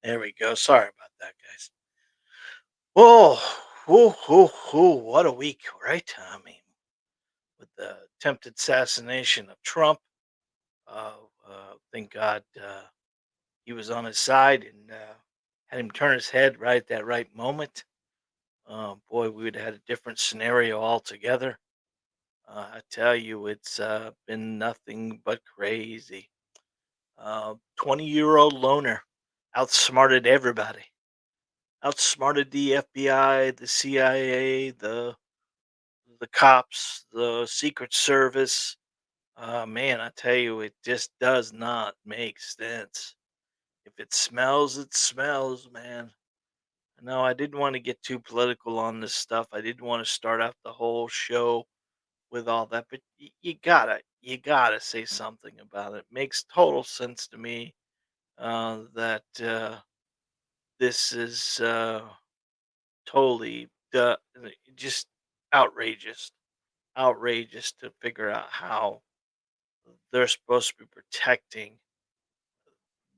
There we go. Sorry about that, guys. Oh, what a week, right? I mean, with the attempted assassination of Trump, uh, thank God he was on his side and had him turn his head right at that right moment. Boy, we would have had a different scenario altogether. I tell you, it's been nothing but crazy. 20-year-old loner outsmarted everybody. Outsmarted the FBI, the CIA, the cops, the Secret Service. Man, I tell you, it just does not make sense. If it smells, it smells, man. No, I didn't want to get too political on this stuff. I didn't want to start out the whole show with all that, but you gotta say something about it. Makes total sense to me that this is totally just outrageous. Outrageous to figure out how they're supposed to be protecting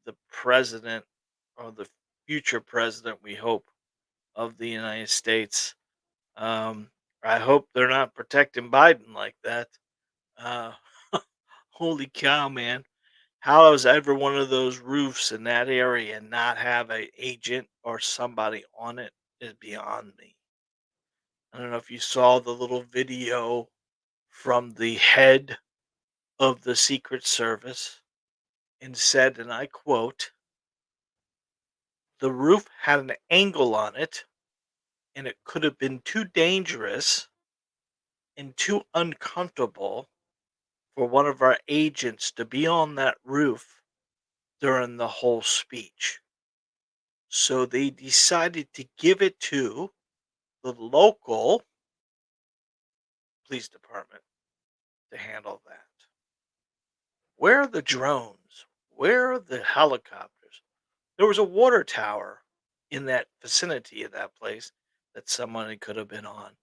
the president or the future president, we hope, of the United States. Um, I hope they're not protecting Biden like that. Uh, Holy cow, man. How is ever one of those roofs in that area not have a agent or somebody on it is beyond me. I don't know if you saw the little video from the head of the Secret Service and said, and I quote, "The roof had an angle on it, and it could have been too dangerous and too uncomfortable for one of our agents to be on that roof during the whole speech. So they decided to give it to the local police department to handle that. Where are the drones? Where are the helicopters? There was a water tower in that vicinity of that place that somebody could have been on.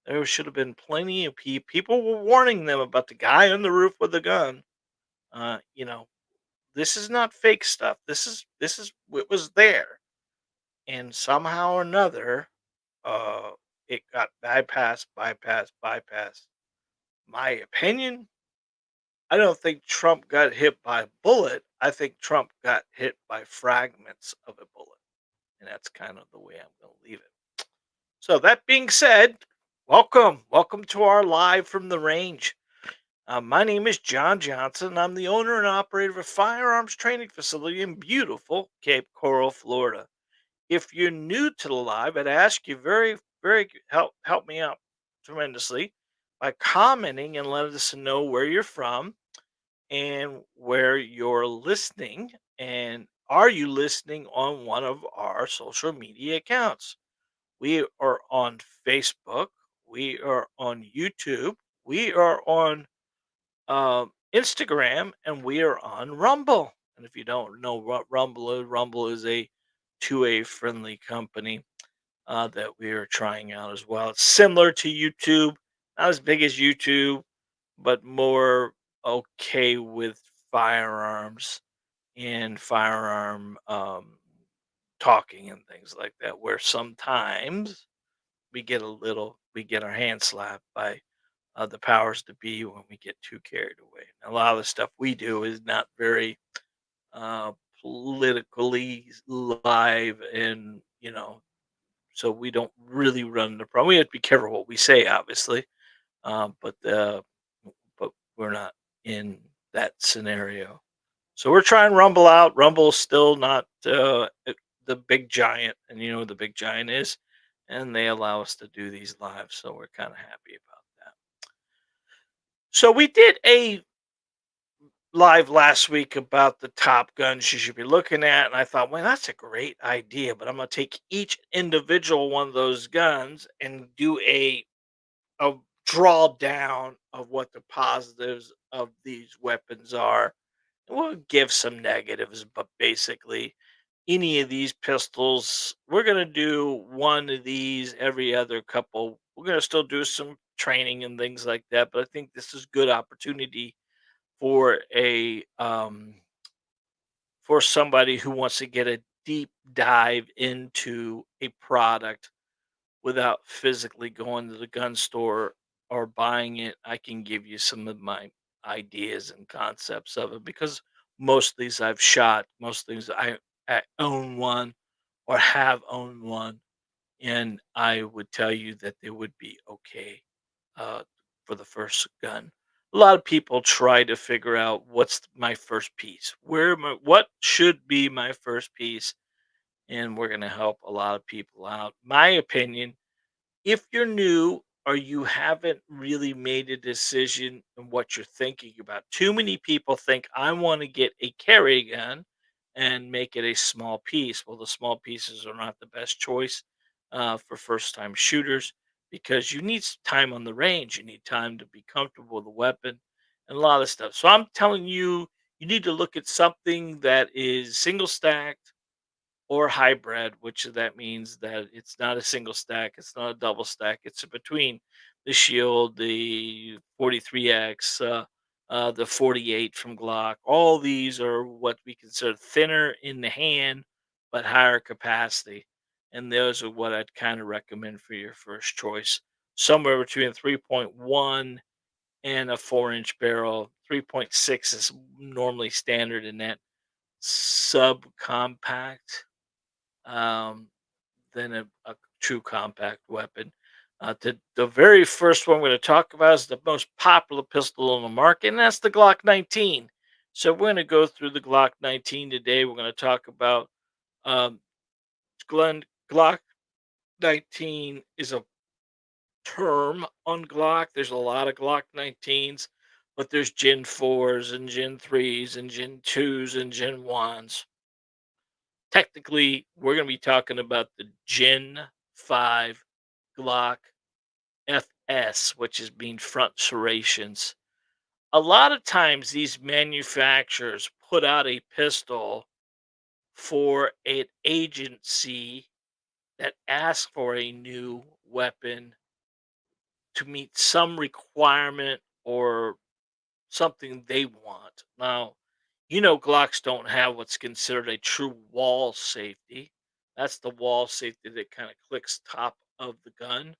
There should have been plenty of people were warning them about the guy on the roof with the gun. You know, this is not fake stuff. This is what was there, and somehow or another, uh, it got bypassed. My opinion, I don't think Trump got hit by a bullet. I think Trump got hit by fragments of a bullet. And that's kind of the way I'm going to leave it. So, that being said, welcome to our live from the range. My name is John Johnson. I'm the owner and operator of a firearms training facility in beautiful Cape Coral, Florida. If you're new to the live, I'd ask you help me out tremendously by commenting and letting us know where you're from and where you're listening. And are you listening on one of our social media accounts? We are on Facebook. We are on YouTube. We are on Instagram, and we are on Rumble. And if you don't know what Rumble is a 2A friendly company that we are trying out as well. It's similar to YouTube, not as big as YouTube, but more okay with firearms and firearm talking and things like that. Where sometimes we get our hand slapped by the powers to be when we get too carried away. A lot of the stuff we do is not very uh, politically live, and so we don't really run the problem. We have to be careful what we say, obviously, but but we're not in that scenario. So we're trying Rumble out. Rumble's still not the big giant, and you know who the big giant is, and they allow us to do these lives, so we're kind of happy about that. So we did a live last week about the top guns you should be looking at, and I thought, well, that's a great idea, but I'm going to take each individual one of those guns and do a draw down of what the positives of these weapons are. We'll give some negatives, but basically, any of these pistols, we're going to do one of these every other couple. We're going to still do some training and things like that, but I think this is good opportunity for a for somebody who wants to get a deep dive into a product without physically going to the gun store or buying it. I can give you some of my ideas and concepts of it because most of these I've shot, most things I own one or have owned one, and I would tell you that they would be okay uh, for the first gun. A lot of people try to figure out what's my first piece, what should be my first piece, and we're going to help a lot of people out. My opinion, if you're new or you haven't really made a decision on what you're thinking about, too many people think I want to get a carry gun and make it a small piece. Well, the small pieces are not the best choice for first time shooters because you need time on the range. You need time to be comfortable with the weapon and a lot of stuff. So I'm telling you, you need to look at something that is single stacked or hybrid, which that means that it's not a single stack, it's not a double stack, it's in between the Shield, the 43X, the 48 from Glock. All these are what we consider thinner in the hand, but higher capacity. And those are what I'd kind of recommend for your first choice. Somewhere between a 3.1 and a 4-inch barrel. 3.6 is normally standard in that subcompact um, than a true compact weapon. The very first one we're going to talk about is the most popular pistol on the market, and that's the Glock 19. So we're going to go through the Glock 19 today. We're going to talk about um, Glock 19 is a term on Glock. There's a lot of Glock 19s, but there's Gen 4s and Gen 3s and Gen 2s and Gen 1s. Technically, we're going to be talking about the Gen 5 Glock FS, which is being front serrations. A lot of times, these manufacturers put out a pistol for an agency that asks for a new weapon to meet some requirement or something they want. Now, Glocks don't have what's considered a true wall safety. That's the wall safety that kind of clicks top of the gun.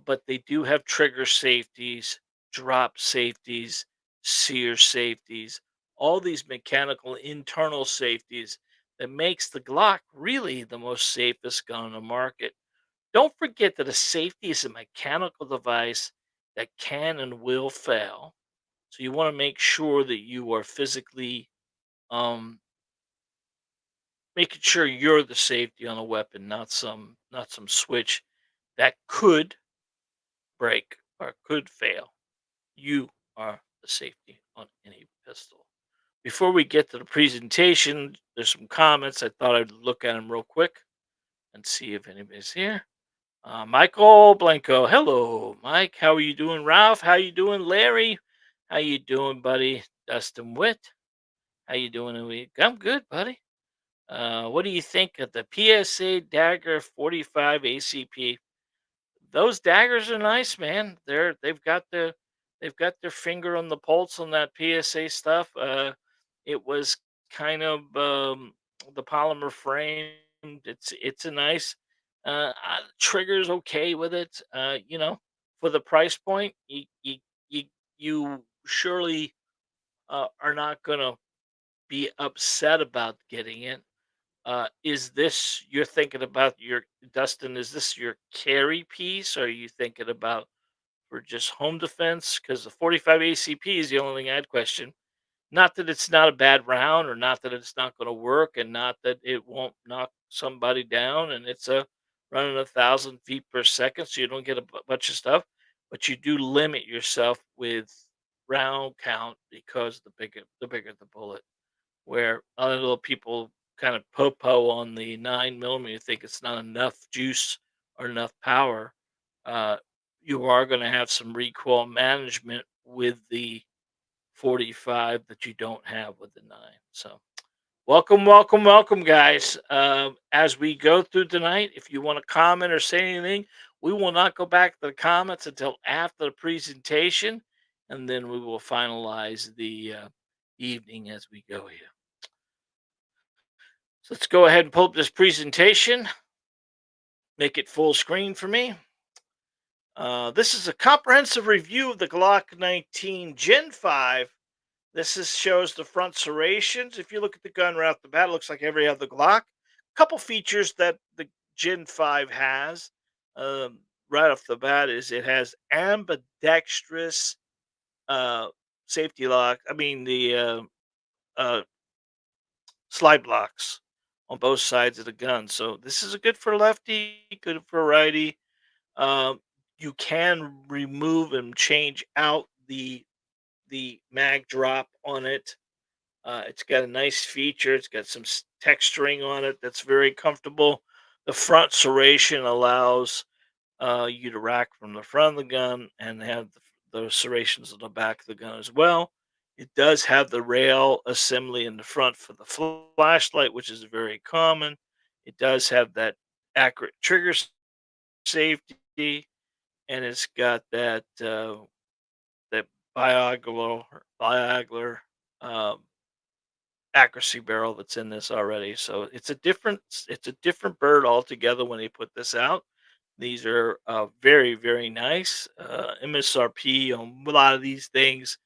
But they do have trigger safeties, drop safeties, sear safeties, all these mechanical internal safeties that makes the Glock really the most safest gun on the market. Don't forget that a safety is a mechanical device that can and will fail. So you want to make sure that you are physically um, making sure you're the safety on a weapon, not some switch that could break or could fail. You are the safety on any pistol. Before we get to the presentation, there's some comments. I thought I'd look at them real quick and see if anybody's here. Michael Blanco, hello, Mike. How are you doing, Ralph? How you doing, Larry? How you doing, buddy? Dustin Witt, how you doing? I'm good, buddy. What do you think of the PSA Dagger 45 ACP? Those daggers are nice, man. They've got their finger on the pulse on that PSA stuff. It was kind of the polymer frame. It's a nice trigger's okay with it. For the price point, you, you surely are not gonna be upset about getting it. Is this you're thinking about your Dustin? Is this your carry piece? Or are you thinking about for just home defense? Because the 45 ACP is the only thing I'd question. Not that it's not a bad round, or not that it's not going to work, and not that it won't knock somebody down. And it's a running 1,000 feet per second, so you don't get a bunch of stuff. But you do limit yourself with round count because the bigger the bullet, where other little people kind of popo on the 9 millimeter, think it's not enough juice or enough power. Uh, you are going to have some recoil management with the 45 that you don't have with the 9. So, welcome, welcome, welcome, guys. As we go through tonight, if you want to comment or say anything, we will not go back to the comments until after the presentation, and then we will finalize the evening as we go here. Let's go ahead and pull up this presentation, make it full screen for me. This is a comprehensive review of the Glock 19 Gen 5. Shows the front serrations. If you look at the gun right off the bat, it looks like every other Glock. Couple features that the Gen 5 has right off the bat is it has ambidextrous uh, safety lock. I mean, the uh, slide blocks on both sides of the gun. So this is a good for lefty, good for righty. Um, you can remove and change out the mag drop on it. It's got a nice feature. It's got some texturing on it that's very comfortable. The front serration allows you to rack from the front of the gun and have the serrations on the back of the gun as well. It does have the rail assembly in the front for the flashlight, which is very common. It does have that accurate safety, and it's got that biangular um, accuracy barrel that's in this already. So it's a different bird altogether when they put this out. These are very very nice. MSRP on a lot of these things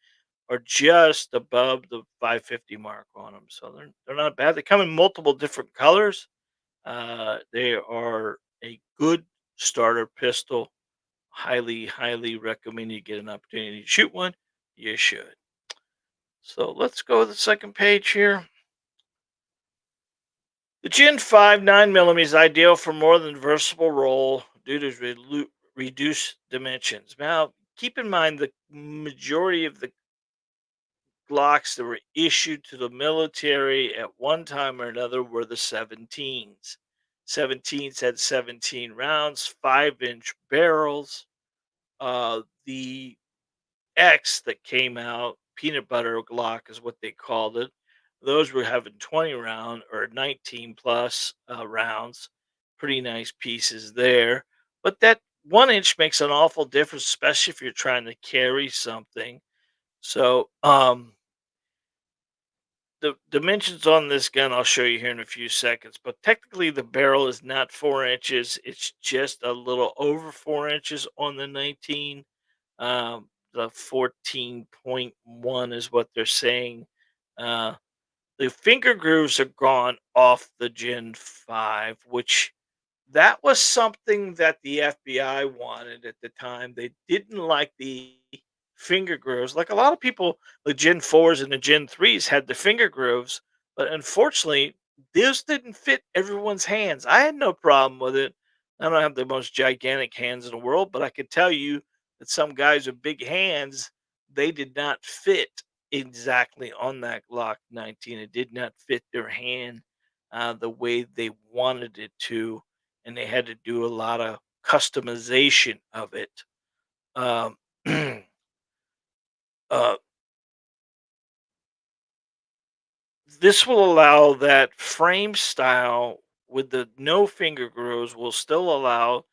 are just above the 550 mark on them, so they're not bad. They come in multiple different colors. They are a good starter pistol. Highly recommend you get an opportunity to shoot one. You should. So let's go to the second page here. The Gen 5 9mm is ideal for more than versatile role due to reduced dimensions. Now, keep in mind the majority of the Glocks that were issued to the military at one time or another were the 17s. 17s had 17 rounds, 5-inch barrels. The X that came out, peanut butter Glock is what they called it. Those were having 20 round or 19 plus rounds. Pretty nice pieces there. But that 1 inch makes an awful difference, especially if you're trying to carry something. So, the dimensions on this gun I'll show you here in a few seconds. But technically, the barrel is not 4 inches, it's just a little over 4 inches on the 19. The 14.1 is what they're saying. Uh, the finger grooves are gone off the Gen 5, which that was something that the FBI wanted at the time. They didn't like the finger grooves. Like a lot of people, the Gen 4s and the Gen 3s had the finger grooves, but unfortunately, this didn't fit everyone's hands. I had no problem with it. I don't have the most gigantic hands in the world, but I could tell you that some guys with big hands, they did not fit exactly on that Glock 19. It did not fit their hand the way they wanted it to, and they had to do a lot of customization of it. Um, uh, this will allow that frame style with the no finger grooves will still allow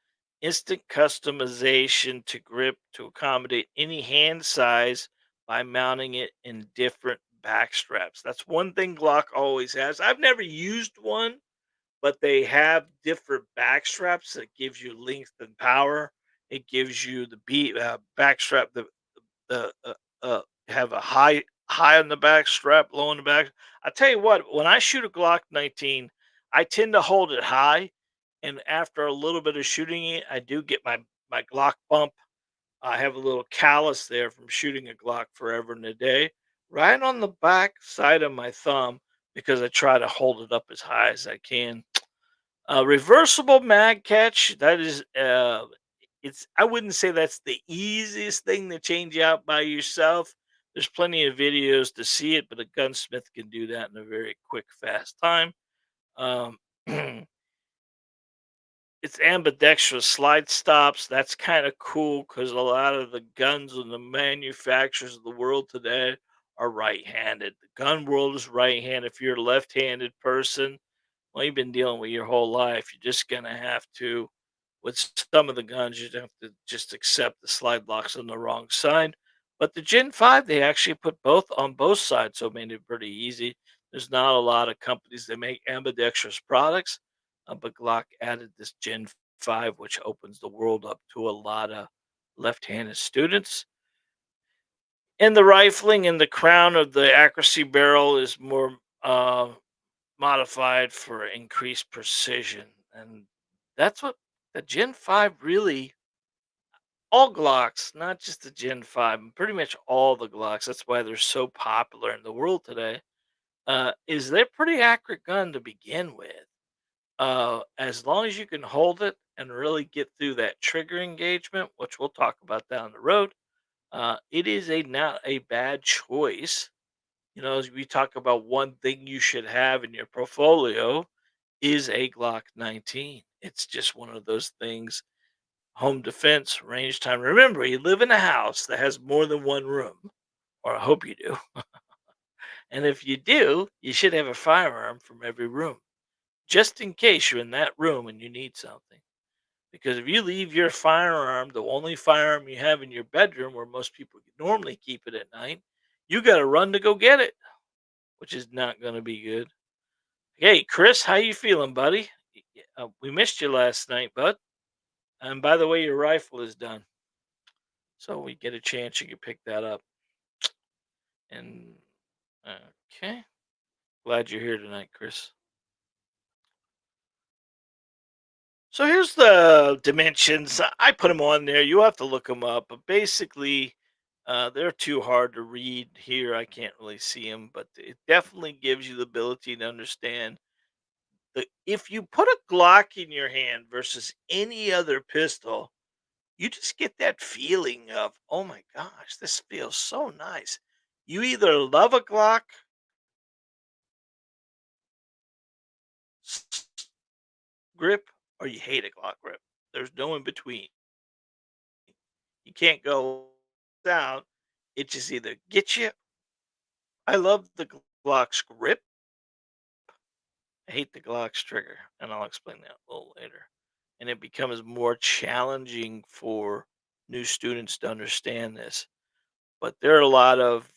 instant customization to grip to accommodate any hand size by mounting it in different back straps. That's one thing Glock always has. I've never used one, but they have different back straps that gives you length and power. It gives you the back strap, have a high on the back strap, low on the back. I tell you what, when I shoot a Glock 19, I tend to hold it high, and after a little bit of shooting it, I do get my Glock bump. I have a little callus there from shooting a Glock forever and a day, right on the back side of my thumb because I try to hold it up as high as I can. Reversible mag catch. That is, it's. I wouldn't say that's the easiest thing to change out by yourself. There's plenty of videos to see it, but a gunsmith can do that in a very quick, fast time. Um, it's ambidextrous slide stops. That's kind of cool because a lot of the guns and the manufacturers of the world today are right-handed. The gun world is right-handed. If you're a left-handed person, well, you've been dealing with your whole life. You're just gonna have to, with some of the guns, you have to just accept the slide locks on the wrong side. But the Gen 5, they actually put both on both sides, so it made it pretty easy. There's not a lot of companies that make ambidextrous products, but Glock added this Gen 5, which opens the world up to a lot of left-handed students. And the rifling and the crown of the accuracy barrel is more modified for increased precision. And that's what the Gen 5 really, all Glocks, not just the Gen 5, pretty much all the Glocks, that's why they're so popular in the world today, is they're pretty accurate gun to begin with. As long as you can hold it and really get through that trigger engagement, which we'll talk about down the road, it is a not a bad choice. As we talk about one thing you should have in your portfolio is a Glock 19. It's just one of those things. Home defense, range time. Remember, you live in a house that has more than one room, or I hope you do. And if you do, you should have a firearm from every room, just in case you're in that room and you need something. Because if you leave your firearm, the only firearm you have in your bedroom where most people normally keep it at night, you got to run to go get it, which is not going to be good. Hey, Chris, how you feeling, buddy? We missed you last night, bud. And by the way, your rifle is done, so we get a chance you can pick that up. And okay, glad you're here tonight, Chris. So here's the dimensions. I put them on there. You have to look them up, but basically, they're too hard to read here. I can't really see them, but it definitely gives you the ability to understand that if you put a Glock in your hand versus any other pistol, you just get that feeling of, oh my gosh, this feels so nice. You either love a Glock s- grip or you hate a Glock grip. There's no in between. You can't go down. It just either gets you. I love the Glock's grip. I hate the Glock's trigger, and I'll explain that a little later. And it becomes more challenging for new students to understand this. But there are a lot of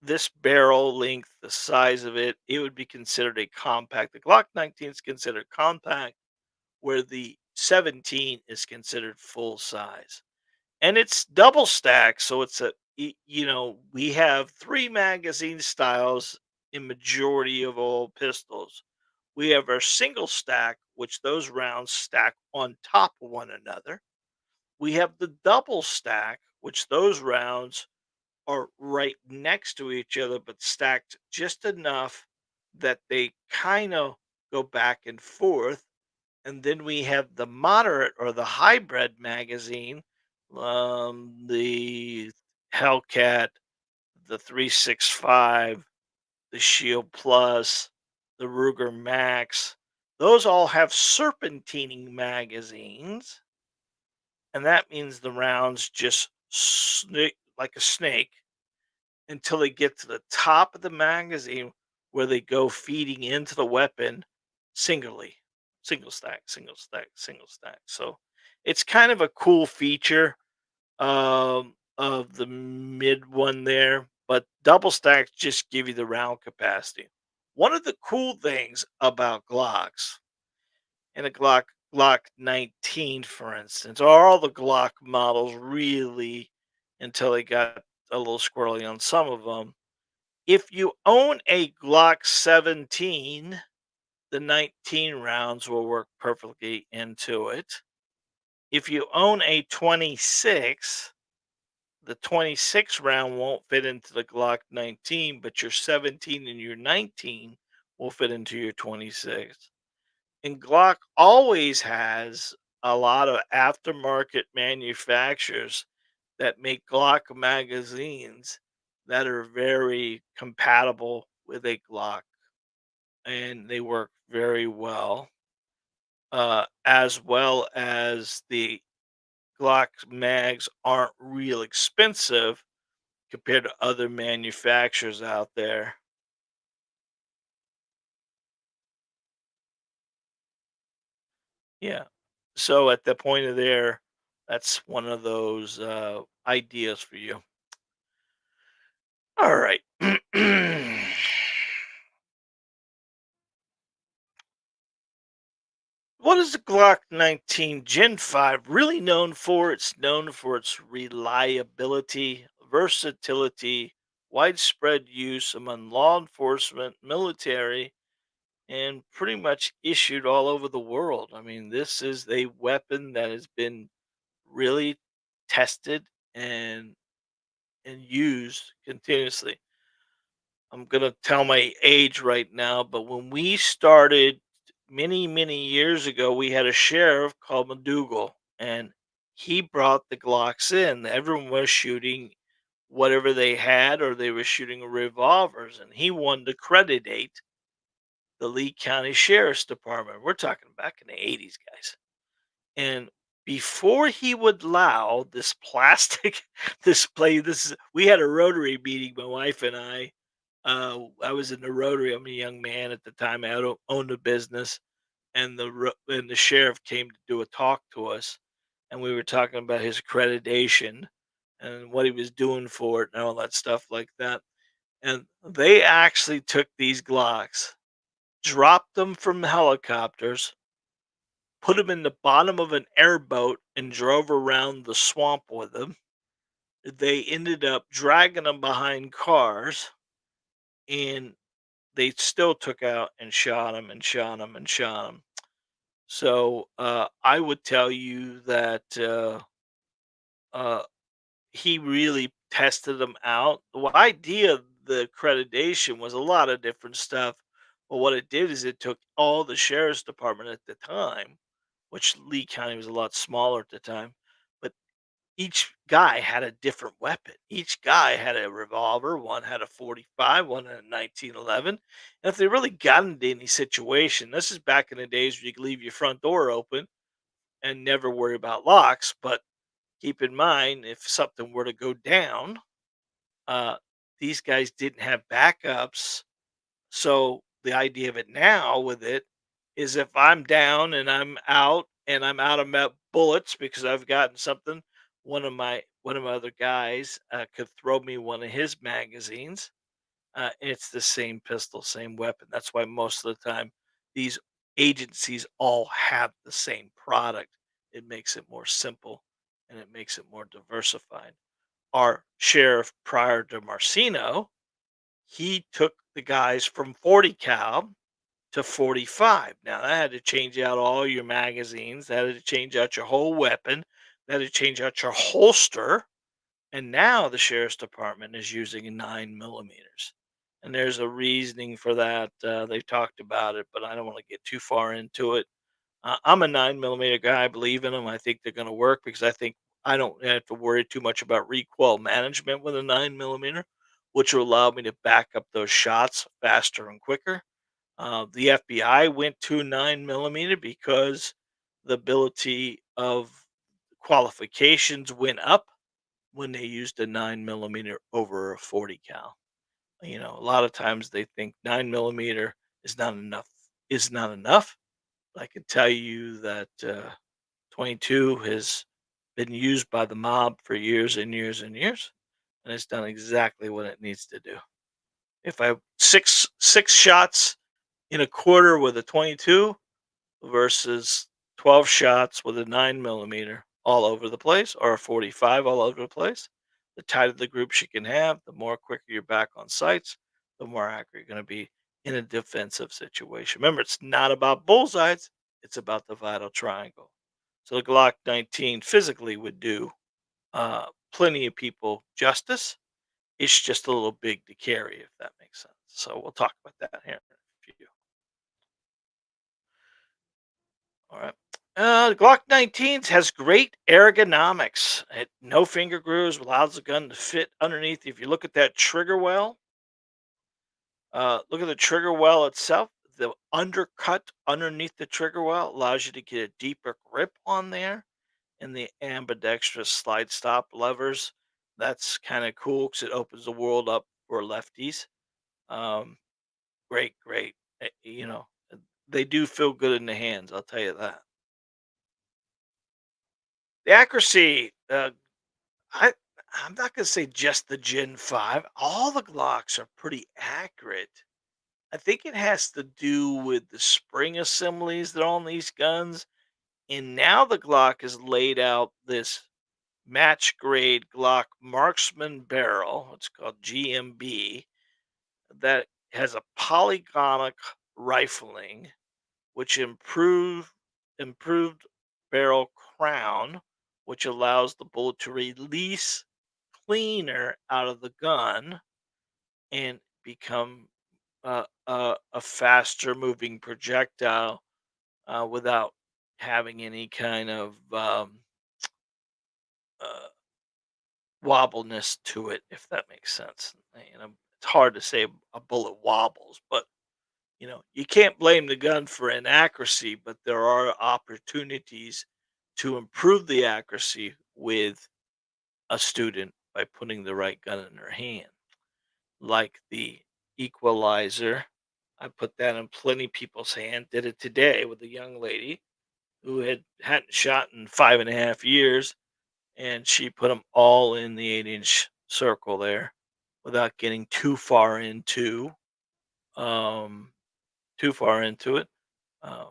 this barrel length, the size of it, it would be considered a compact. The Glock 19 is considered compact, where the 17 is considered full size. And it's double stacked, so it's we have three magazine styles in majority of all pistols. We have our single stack, which those rounds stack on top of one another. We have the double stack, which those rounds are right next to each other, but stacked just enough that they kind of go back and forth. And then we have the moderate or the hybrid magazine, the Hellcat, the 365, the Shield Plus, the Ruger Max. Those all have serpentining magazines, and that means the rounds just snake like a snake until they get to the top of the magazine where they go feeding into the weapon singly, single stack, single stack, single stack. So it's kind of a cool feature of the mid one there, but double stacks just give you the round capacity. One of the cool things about Glocks and a Glock 19, for instance, or all the Glock models really until they got a little squirrely on some of them. If you own a Glock 17, the 19 rounds will work perfectly into it. If you own a 26, the 26 round won't fit into the Glock 19, but your 17 and your 19 will fit into your 26. And Glock always has a lot of aftermarket manufacturers that make Glock magazines that are very compatible with a Glock and they work very well. As well as the Glock mags aren't real expensive compared to other manufacturers out there. Yeah. So at the point of there, that's one of those ideas for you. All right. What is the Glock 19 Gen 5 really known for? It's known for its reliability, versatility, widespread use among law enforcement, military, and pretty much issued all over the world. I mean, this is a weapon that has been really tested and used continuously. I'm gonna tell my age right now, but when we started many, many years ago, we had a sheriff called McDougal, and he brought the Glocks in. Everyone was shooting whatever they had, or they were shooting revolvers, and he wanted to accreditate the Lee County Sheriff's Department. We're talking back in the 80s, guys. And before he would allow this plastic display, we had a Rotary meeting, my wife and I was in the Rotary. I'm a young man at the time. Owned a business, and the sheriff came to do a talk to us, and we were talking about his accreditation and what he was doing for it and all that stuff like that. And they actually took these Glocks, dropped them from helicopters, put them in the bottom of an airboat, and drove around the swamp with them. They ended up dragging them behind cars, and they still took out and shot him and shot him and shot him. So I would tell you that uh, he really tested them out. The idea of the accreditation was a lot of different stuff, but what it did is it took all the sheriff's department at the time, which Lee County was a lot smaller at the time, but each guy had a different weapon. Each guy had a revolver, one had a 45, one had a 1911. And if they really got into any situation, this is back in the days where you could leave your front door open and never worry about locks. But keep in mind, if something were to go down, uh, these guys didn't have backups. So the idea of it now with it is if I'm down and I'm out of bullets because I've gotten something, one of my other guys could throw me one of his magazines. It's the same pistol, same weapon. That's why most of the time these agencies all have the same product. It makes it more simple and it makes it more diversified. Our sheriff prior to Marcino, he took the guys from 40 cal to 45. Now that had to change out all your magazines, that had to change out your whole weapon, that had to change out your holster. And now the sheriff's department is using 9 millimeters. And there's a reasoning for that. They've talked about it, but I don't want to get too far into it. I'm a 9 millimeter guy. I believe in them. I think they're going to work because I think I don't have to worry too much about recoil management with a 9 millimeter, which will allow me to back up those shots faster and quicker. The FBI went to 9 millimeter because the ability of qualifications went up when they used a 9 millimeter over a 40 cal. A lot of times they think 9 millimeter is not enough. Is not enough. I can tell you that 22 has been used by the mob for years and years and years, and it's done exactly what it needs to do. If I six shots in a quarter with a 22 versus 12 shots with a 9 millimeter all over the place, or a 45 all over the place, the tighter the groups you can have, the more quicker you're back on sights, the more accurate you're going to be in a defensive situation. Remember, it's not about bullseyes, it's about the vital triangle. So the Glock 19 physically would do plenty of people justice. It's just a little big to carry, if that makes sense. So we'll talk about that here in a few. All right. The Glock 19 has great ergonomics. No finger grooves, allows the gun to fit underneath. If you look at that trigger well, look at the trigger well itself. The undercut underneath the trigger well allows you to get a deeper grip on there. And the ambidextrous slide stop levers, that's kind of cool because it opens the world up for lefties. Um, great, great. They do feel good in the hands. I'll tell you that. The accuracy, I I'm not gonna say just the Gen 5. All the Glocks are pretty accurate. I think it has to do with the spring assemblies that are on these guns. And now the Glock has laid out this match grade Glock marksman barrel. It's called GMB, that has a polygonic rifling, which improved barrel crown, which allows the bullet to release cleaner out of the gun and become a faster moving projectile without having any kind of uh, wobbleness to it, if that makes sense. It's hard to say a bullet wobbles, but you can't blame the gun for inaccuracy, but there are opportunities to improve the accuracy with a student by putting the right gun in their hand, like the equalizer. I put that in plenty people's hand. Did it today with a young lady who hadn't shot in 5.5 years, and she put them all in the 8-inch circle there without getting um, too far into it. Uh,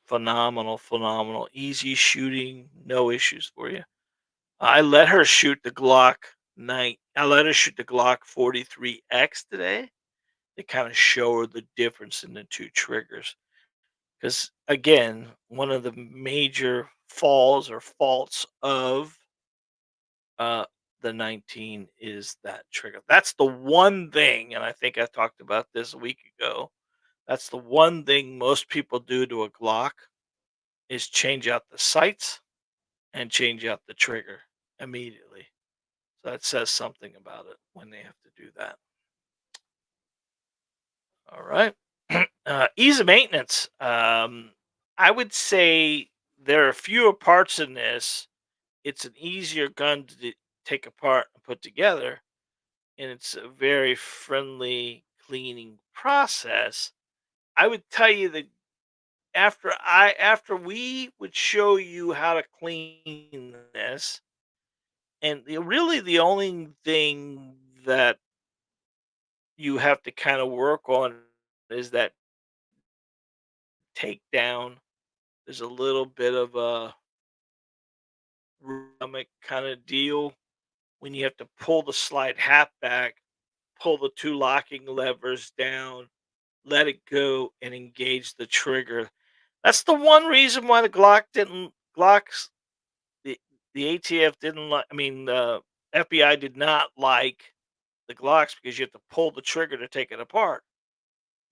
Phenomenal, phenomenal, easy shooting, no issues for you. I let her shoot the Glock I let her shoot the Glock 43X today to kind of show her the difference in the two triggers. Because again, one of the major falls or faults of uh, the 19 is that trigger. That's the one thing, and I think I talked about this a week ago. That's the one thing most people do to a Glock is change out the sights and change out the trigger immediately. So that says something about it when they have to do that. All right. Ease of maintenance. I would say there are fewer parts in this. It's an easier gun to take apart and put together, and it's a very friendly cleaning process. I would tell you that after we would show you how to clean this, and really the only thing that you have to kind of work on is that takedown. There's a little bit of a ergonomic kind of deal when you have to pull the slide hat back, pull the two locking levers down, let it go, and engage the trigger. That's the one reason why Glocks the ATF didn't like. I mean, the FBI did not like the Glocks because you have to pull the trigger to take it apart,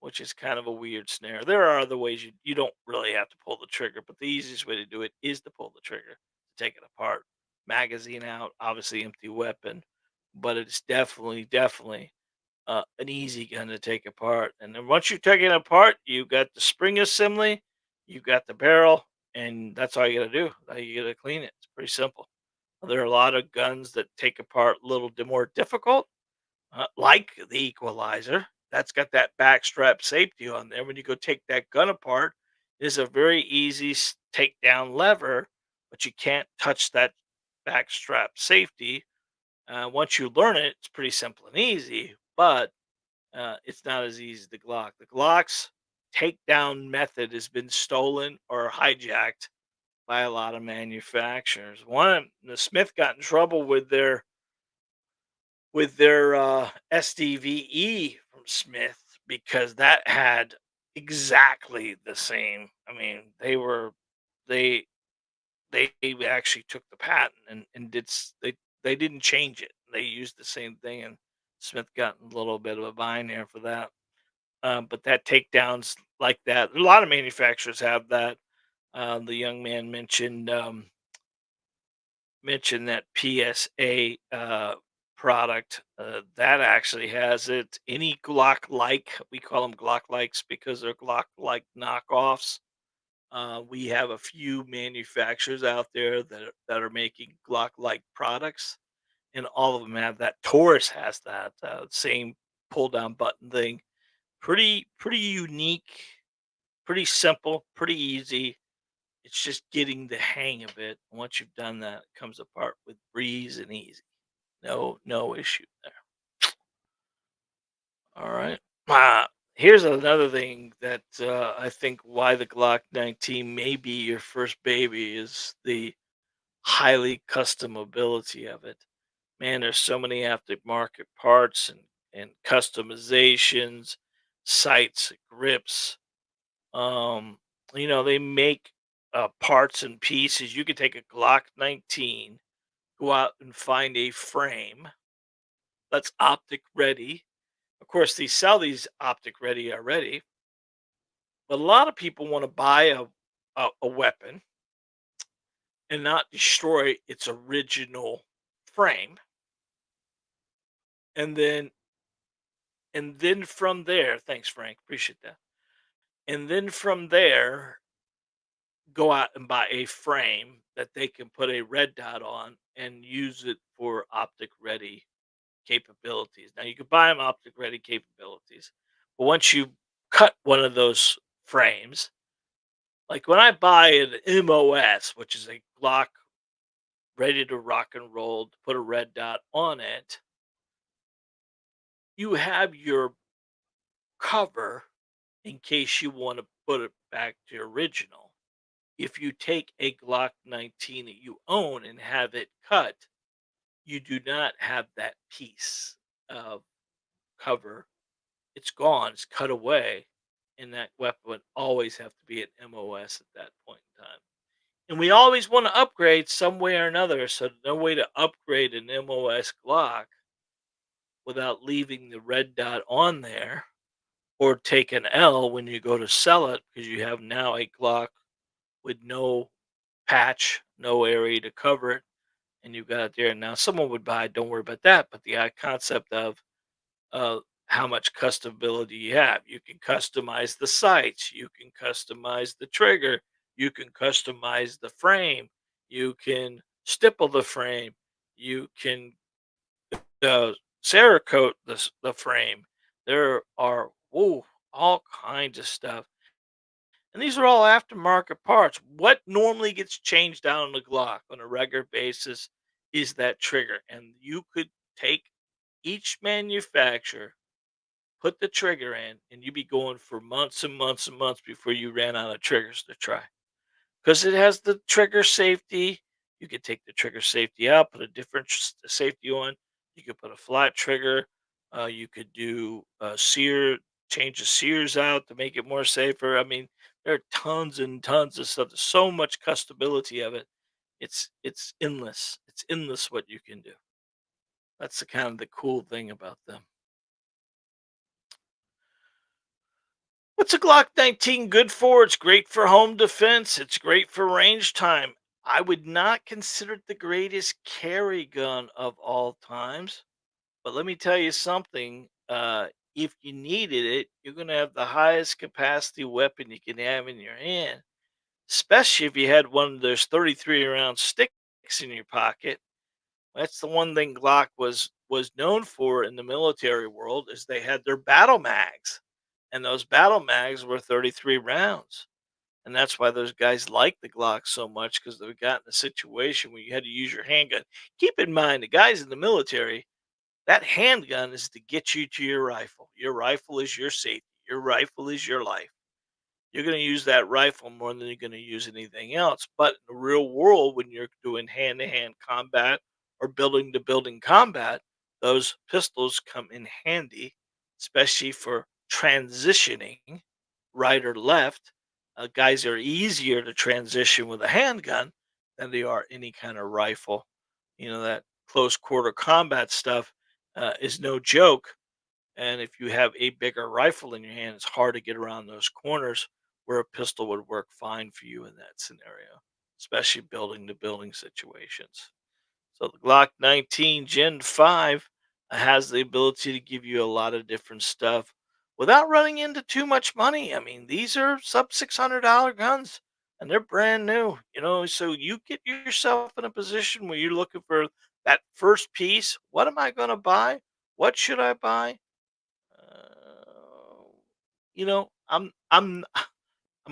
which is kind of a weird snare. There are other ways you don't really have to pull the trigger, but the easiest way to do it is to pull the trigger to take it apart. Magazine out, obviously empty weapon, but it's definitely an easy gun to take apart. And then once you take it apart, you got the spring assembly, you got the barrel, and that's all you got to do. Now you got to clean it. It's pretty simple. There are a lot of guns that take apart a little more difficult, like the equalizer. That's got that backstrap safety on there. When you go take that gun apart, it's a very easy takedown lever, but you can't touch that backstrap safety. Once you learn it, it's pretty simple and easy, but it's not as easy as the Glock. The Glock's takedown method has been stolen or hijacked by a lot of manufacturers. The Smith got in trouble with their SDVE from Smith because that had exactly the same. I mean, they they actually took the patent and they didn't change it. They used the same thing, and Smith got in a little bit of a bind there for that. But that takedowns like that, a lot of manufacturers have that. The young man mentioned that PSA product that actually has it. Any Glock like, we call them Glock likes because they're Glock like knockoffs. We have a few manufacturers out there that are making Glock like products, and all of them have that. Taurus has that same pull down button thing. Pretty unique, pretty simple, pretty easy. It's just getting the hang of it. Once you've done that, it comes apart with breeze and easy. No issue there. All right. Here's another thing that I think why the Glock 19 may be your first baby is the highly customability of it. Man, there's so many aftermarket parts and customizations, sights, grips. Um, they make parts and pieces. You could take a Glock 19, go out and find a frame that's optic ready. Of course, they sell these optic ready already, but a lot of people want to buy a weapon and not destroy its original frame, and then from there, thanks, Frank, appreciate that. And then from there, go out and buy a frame that they can put a red dot on and use it for optic ready capabilities. Now you can buy them optic ready capabilities, but once you cut one of those frames, like when I buy an MOS, which is a Glock ready to rock and roll, to put a red dot on it, you have your cover in case you want to put it back to original. If you take a Glock 19 that you own and have it cut, you do not have that piece of cover. It's gone, it's cut away, and that weapon would always have to be an MOS at that point in time. And we always want to upgrade some way or another, so no way to upgrade an MOS Glock without leaving the red dot on there or take an L when you go to sell it because you have now a Glock with no patch, no area to cover it, and you've got it there. Now, someone would buy, don't worry about that, but the concept of uh, how much customability you have. You can customize the sights, you can customize the trigger, you can customize the frame, you can stipple the frame, you can Cerakote the frame. There are all kinds of stuff, and these are all aftermarket parts. What normally gets changed out on the Glock on a regular basis is that trigger, and you could take each manufacturer, put the trigger in, and you'd be going for months and months and months before you ran out of triggers to try. Because it has the trigger safety. You could take the trigger safety out, put a different safety on. You could put a flat trigger. You could do change the sears out to make it more safer. I mean, there are tons and tons of stuff. There's so much custability of it. It's endless. It's endless what you can do. That's the kind of the cool thing about them. What's a Glock 19 good for? It's great for home defense. It's great for range time. I would not consider it the greatest carry gun of all times, but let me tell you something. If you needed it, you're going to have the highest capacity weapon you can have in your hand, especially if you had one of those 33 round sticks in your pocket. That's the one thing Glock was known for in the military world is they had their battle mags, and those battle mags were 33 rounds. And that's why those guys like the Glock so much because they've gotten a situation where you had to use your handgun. Keep in mind, the guys in the military, that handgun is to get you to your rifle. Your rifle is your safety. Your rifle is your life. You're going to use that rifle more than you're going to use anything else. But in the real world, when you're doing hand to hand combat or building to building combat, those pistols come in handy, especially for transitioning right or left. Guys are easier to transition with a handgun than they are any kind of rifle. That close quarter combat stuff is no joke, and if you have a bigger rifle in your hand, it's hard to get around those corners where a pistol would work fine for you in that scenario, especially building to building situations. So the Glock 19 Gen 5 has the ability to give you a lot of different stuff without running into too much money. I mean, these are sub $600 guns and they're brand new, so you get yourself in a position where you're looking for that first piece. What am I going to buy? What should I buy? Uh, I'm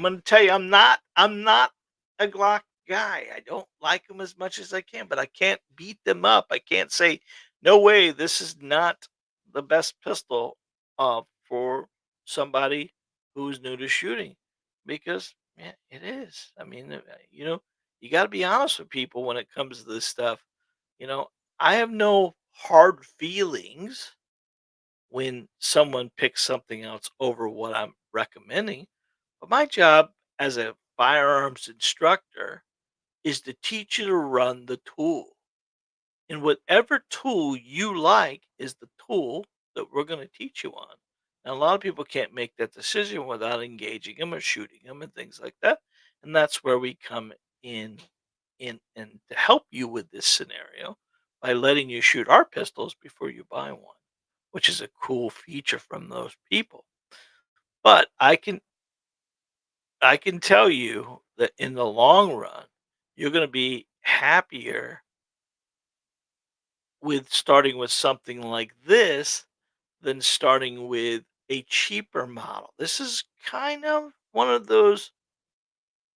gonna tell you, I'm not a Glock guy. I don't like them as much as I can, but I can't beat them up. I can't say, no way, this is not the best pistol for somebody who's new to shooting because yeah, it is. I mean, you got to be honest with people when it comes to this stuff. You know, I have no hard feelings when someone picks something else over what I'm recommending. But my job as a firearms instructor is to teach you to run the tool. And whatever tool you like is the tool that we're going to teach you on. And a lot of people can't make that decision without engaging them or shooting them and things like that. And that's where we come in and to help you with this scenario by letting you shoot our pistols before you buy one, which is a cool feature from those people. But I can tell you that in the long run, you're going to be happier with starting with something like this than starting with a cheaper model. This is kind of one of those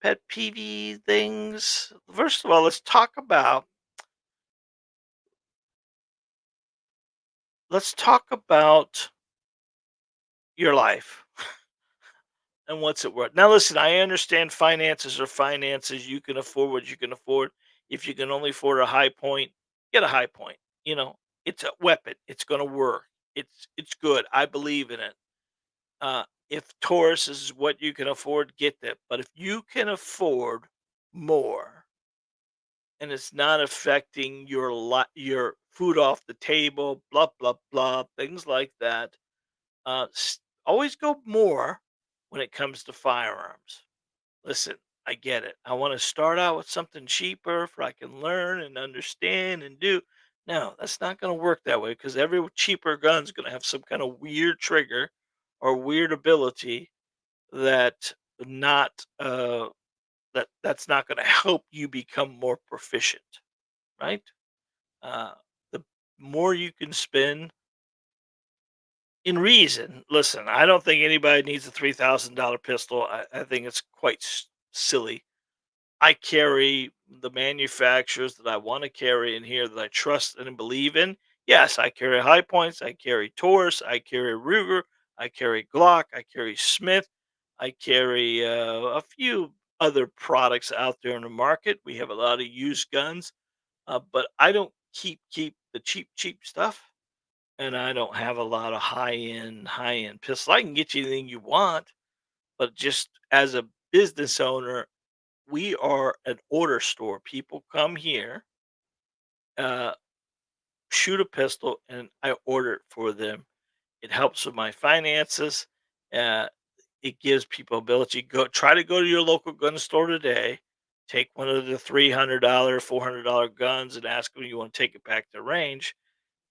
pet peeve things. First of all, let's talk about your life and what's it worth. Now listen, I understand finances are finances. You can afford what you can afford. If you can only afford a high point, get a high point. You know, it's a weapon. It's going to work. It's good. I believe in it. If Taurus is what you can afford, get that. But if you can afford more and it's not affecting your food off the table, blah blah blah, things like that, always go more when it comes to firearms. Listen, I get it. I want to start out with something cheaper for I can learn and understand and do. No, that's not going to work that way because every cheaper gun is going to have some kind of weird trigger or weird ability that not that's not going to help you become more proficient, right? Uh, the more you can spend in reason. Listen, I don't think anybody needs a $3,000 pistol. I think it's quite silly. I carry the manufacturers that I want to carry in here that I trust and believe in. Yes, I carry High Points, I carry Taurus, I carry Ruger, I carry Glock, I carry Smith, I carry a few other products out there in the market. We have a lot of used guns, but I don't keep the cheap stuff, and I don't have a lot of high end pistols. I can get you anything you want, but just as a business owner, we are an order store. People come here, uh, shoot a pistol, and I order it for them. It helps with my finances. Uh, it gives people ability. Go to your local gun store today. Take one of the $300, $400 guns and ask them you want to take it back to range.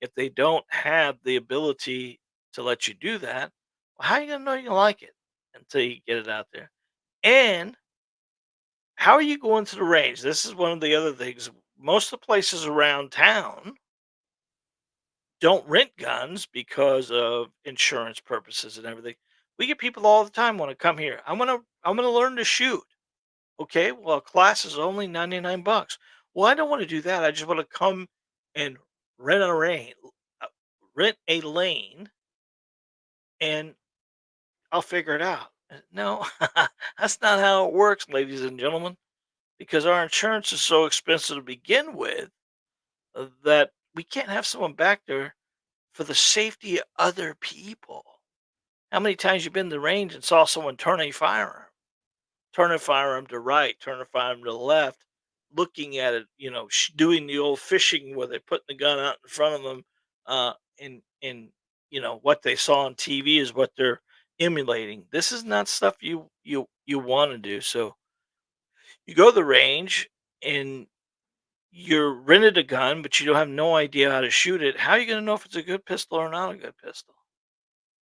If they don't have the ability to let you do that, well, how are you gonna know you like it until you get it out there? And how are you going to the range? This is one of the other things. Most of the places around town don't rent guns because of insurance purposes and everything. We get people all the time want to come here. I want to learn to shoot. Okay, well, class is only 99 bucks. Well, I don't want to do that. I just want to come and rent a lane, uh, rent a lane, and I'll figure it out. No, that's not how it works, ladies and gentlemen, because our insurance is so expensive to begin with that we can't have someone back there for the safety of other people. How many times you been to the range and saw someone turn a firearm to right, turn a firearm to left, looking at it, doing the old fishing where they're putting the gun out in front of them, and what they saw on TV is what they're emulating. This is not stuff you want to do. So you go to the range and you're rented a gun, but you don't have no idea how to shoot it. How are you going to know if it's a good pistol or not a good pistol?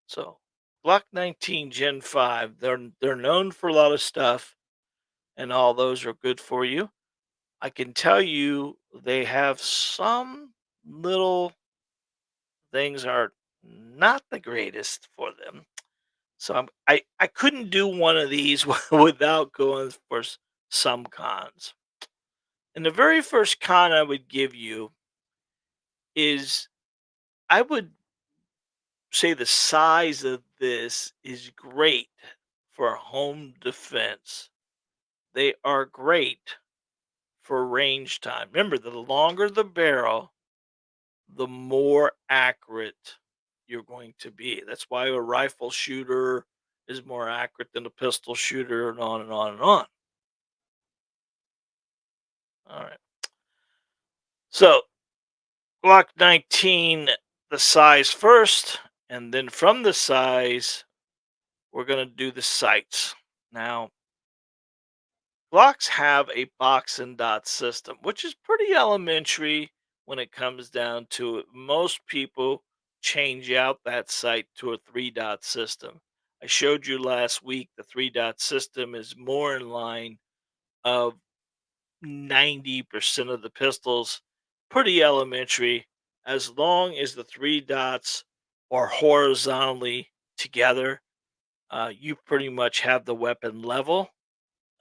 So Glock 19 Gen 5, they're known for a lot of stuff, and all those are good for you. I can tell you they have some little things are not the greatest for them. So I couldn't do one of these without going for some cons. And the very first con I would give you is I would say the size of this is great for home defense. They are great for range time. Remember, the longer the barrel, the more accurate you're going to be. That's why a rifle shooter is more accurate than a pistol shooter, and on and on and on. All right. So, Glock 19, the size first, and then from the size, we're going to do the sights. Now, Glocks have a box and dot system, which is pretty elementary when it comes down to it. Most people change out that sight to a three dot system. I showed you last week the three dot system is more in line of 90% of the pistols. Pretty elementary. As long as the three dots are horizontally together, you pretty much have the weapon level,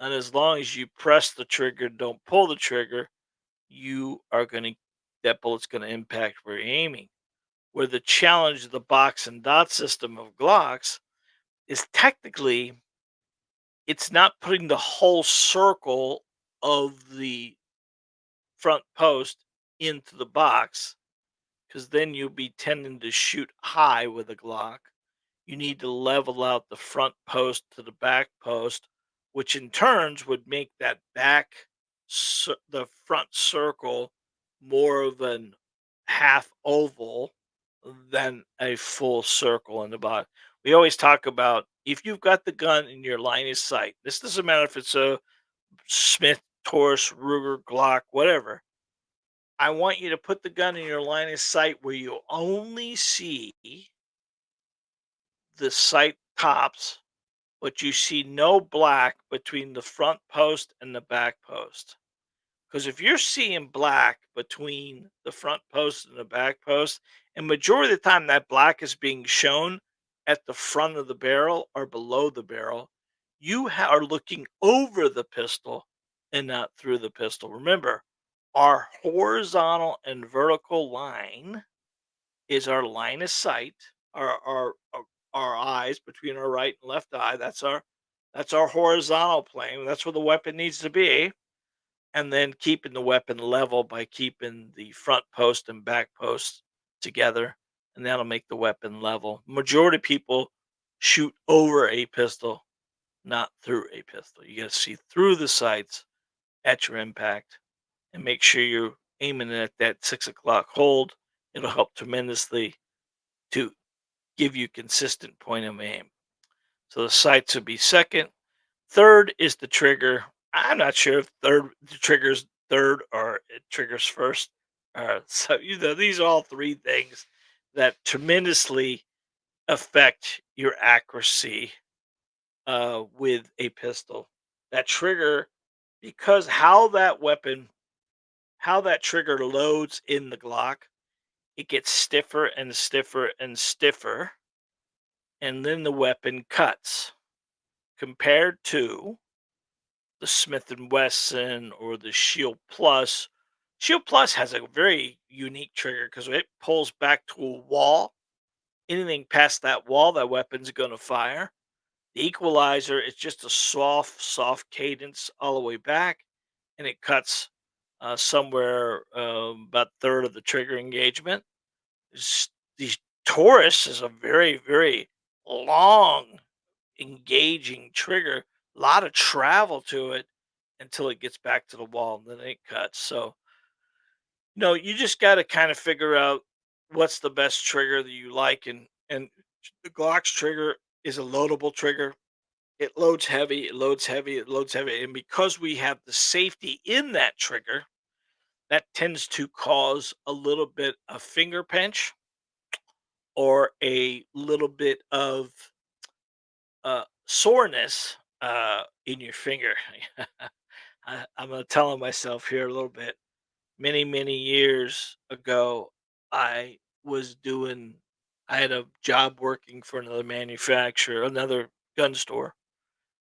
and as long as you press the trigger, don't pull the trigger, you are going to, that bullet's going to impact where you're aiming. Where the challenge of the box and dot system of Glocks is technically it's not putting the whole circle of the front post into the box, because then you'll be tending to shoot high with a Glock. You need to level out the front post to the back post, which in turns would make that the front circle more of an half oval than a full circle in the bottom. We always talk about if you've got the gun in your line of sight, this doesn't matter if it's a Smith, Taurus, Ruger, Glock, whatever. I want you to put the gun in your line of sight where you only see the sight tops, but you see no black between the front post and the back post. Because if you're seeing black between the front post and the back post, and majority of the time that black is being shown at the front of the barrel or below the barrel, are looking over the pistol and not through the pistol. Remember, our horizontal and vertical line is our line of sight, our eyes between our right and left eye. That's our horizontal plane. That's where the weapon needs to be. And then keeping the weapon level by keeping the front post and back post together, and that'll make the weapon level. Majority of people shoot over a pistol, not through a pistol. You got to see through the sights at your impact, and make sure you're aiming at that 6 o'clock hold. It'll help tremendously to give you consistent point of aim. So the sights would be second. Third is the trigger. I'm not sure if the trigger's third or it triggers first. So these are all three things that tremendously affect your accuracy with a pistol. That trigger, because how that trigger loads in the Glock, it gets stiffer and stiffer and stiffer, and then the weapon cuts compared to the Smith and Wesson or the Shield Plus. Shield Plus has a very unique trigger because it pulls back to a wall. Anything past that wall, that weapon's going to fire. The Equalizer is just a soft cadence all the way back, and it cuts somewhere about third of the trigger engagement. The Taurus is a very, very long, engaging trigger, a lot of travel to it until it gets back to the wall and then it cuts. So, you just got to kind of figure out what's the best trigger that you like. And the Glock's trigger is a loadable trigger. It loads heavy, it loads heavy, it loads heavy. And because we have the safety in that trigger, that tends to cause a little bit of finger pinch or a little bit of soreness in your finger. I'm going to tell on myself here a little bit. Many, many years ago, I was doing, I had a job working for another manufacturer, another gun store,